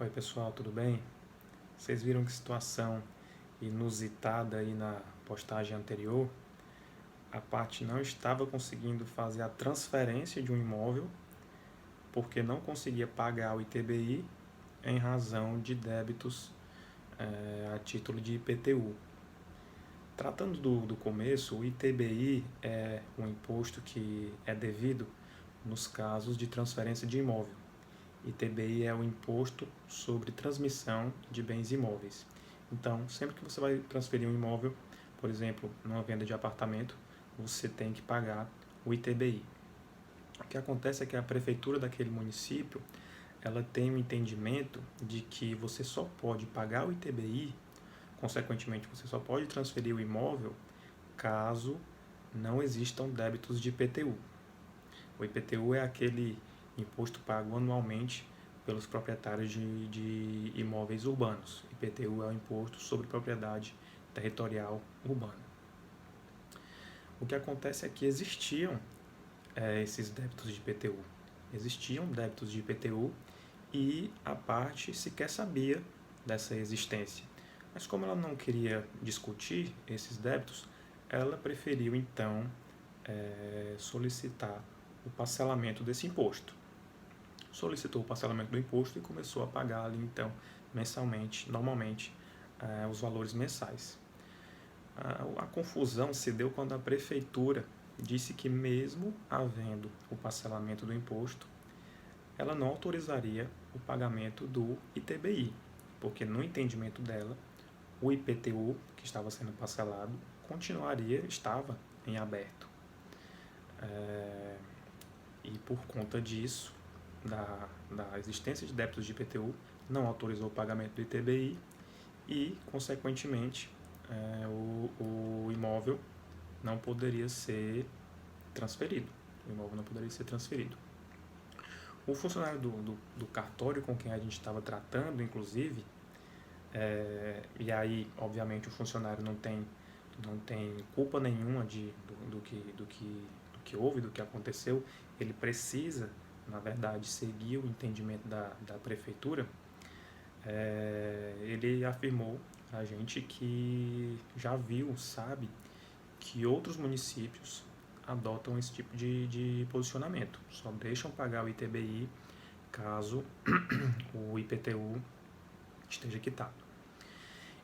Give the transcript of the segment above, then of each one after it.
Oi pessoal, tudo bem? Vocês viram que situação inusitada aí na postagem anterior? A parte não estava conseguindo fazer a transferência de um imóvel porque não conseguia pagar o ITBI em razão de débitos a título de IPTU. Tratando do começo, o ITBI é um imposto que é devido nos casos de transferência de imóvel. ITBI é o imposto sobre transmissão de bens imóveis. Então, sempre que você vai transferir um imóvel, por exemplo, numa venda de apartamento, você tem que pagar o ITBI. O que acontece é que a prefeitura daquele município, ela tem um entendimento de que você só pode pagar o ITBI, consequentemente, você só pode transferir o imóvel caso não existam débitos de IPTU. O IPTU é aquele imposto pago anualmente pelos proprietários de imóveis urbanos. IPTU é o Imposto sobre Propriedade Territorial Urbana. O que acontece é que existiam esses débitos de IPTU. Existiam débitos de IPTU e a parte sequer sabia dessa existência. Mas como ela não queria discutir esses débitos, ela preferiu então solicitar o parcelamento desse imposto. Solicitou o parcelamento do imposto e começou a pagar ali então mensalmente, normalmente, os valores mensais. A confusão se deu quando a prefeitura disse que mesmo havendo o parcelamento do imposto, ela não autorizaria o pagamento do ITBI, porque no entendimento dela, o IPTU que estava sendo parcelado estava em aberto. E por conta disso, da existência de débitos de IPTU, não autorizou o pagamento do ITBI e, consequentemente, o imóvel não poderia ser transferido. O imóvel não poderia ser transferido. O funcionário do cartório com quem a gente estava tratando, inclusive, e aí, obviamente, o funcionário não tem culpa nenhuma do que houve, do que aconteceu, ele precisa, na verdade, seguir o entendimento da prefeitura. Ele afirmou a gente que já viu, sabe, que outros municípios adotam esse tipo de posicionamento, só deixam pagar o ITBI caso o IPTU esteja quitado.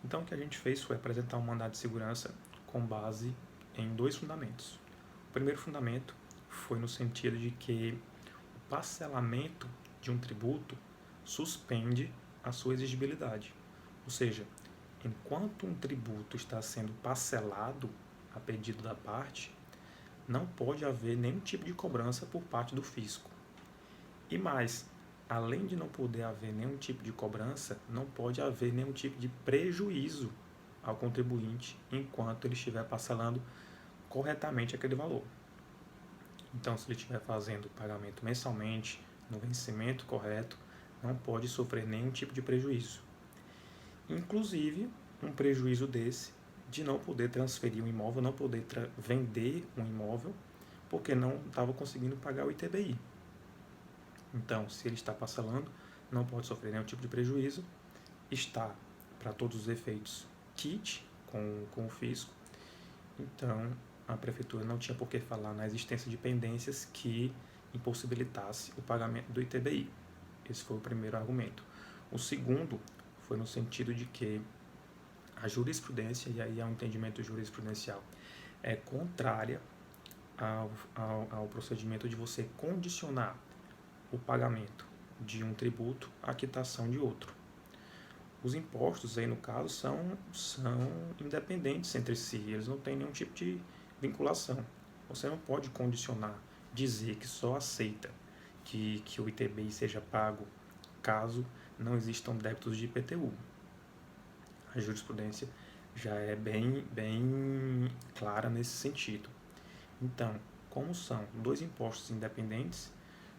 Então, o que a gente fez foi apresentar um mandado de segurança com base em dois fundamentos. O primeiro fundamento foi no sentido de que o parcelamento de um tributo suspende a sua exigibilidade. Ou seja, enquanto um tributo está sendo parcelado a pedido da parte, não pode haver nenhum tipo de cobrança por parte do fisco. E mais, além de não poder haver nenhum tipo de cobrança, não pode haver nenhum tipo de prejuízo ao contribuinte enquanto ele estiver parcelando corretamente aquele valor. Então, se ele estiver fazendo o pagamento mensalmente, no vencimento correto, não pode sofrer nenhum tipo de prejuízo. Inclusive, um prejuízo desse de não poder transferir um imóvel, não poder vender um imóvel, porque não estava conseguindo pagar o ITBI. Então, se ele está parcelando, não pode sofrer nenhum tipo de prejuízo, está, para todos os efeitos, quite com o fisco. Então, a prefeitura não tinha por que falar na existência de pendências que impossibilitasse o pagamento do ITBI. Esse foi o primeiro argumento. O segundo foi no sentido de que a jurisprudência, e aí é um entendimento jurisprudencial, é contrária ao procedimento de você condicionar o pagamento de um tributo à quitação de outro. Os impostos aí no caso são independentes entre si, eles não têm nenhum tipo de vinculação. Você não pode condicionar, dizer que só aceita que o ITBI seja pago caso não existam débitos de IPTU. A jurisprudência já é bem clara nesse sentido. Então, como são dois impostos independentes,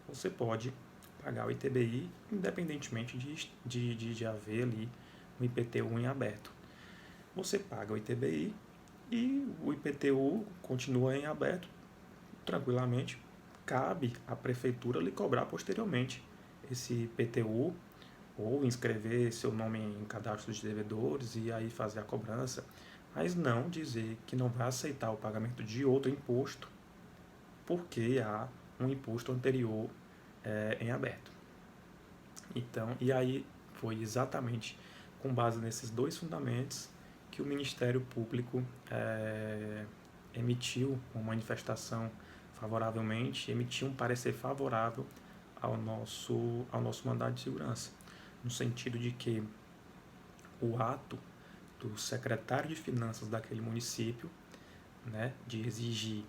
você pode pagar o ITBI independentemente de haver ali um IPTU em aberto. Você paga o ITBI e o IPTU continua em aberto tranquilamente. Cabe à prefeitura lhe cobrar posteriormente esse IPTU ou inscrever seu nome em cadastro de devedores e aí fazer a cobrança, mas não dizer que não vai aceitar o pagamento de outro imposto porque há um imposto anterior em aberto. Então, e aí foi exatamente com base nesses dois fundamentos que o Ministério Público emitiu uma manifestação favoravelmente, emitiu um parecer favorável ao nosso mandado de segurança, no sentido de que o ato do secretário de Finanças daquele município, né, de exigir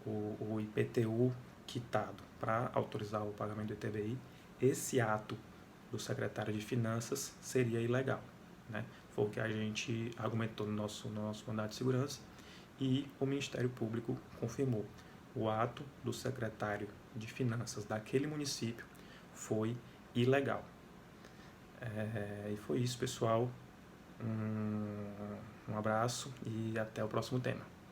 o IPTU quitado para autorizar o pagamento do ITBI, esse ato do secretário de Finanças seria ilegal. Né? Foi o que a gente argumentou no nosso mandado de segurança e o Ministério Público confirmou. O ato do secretário de Finanças daquele município foi ilegal. E foi isso, pessoal. Um abraço e até o próximo tema.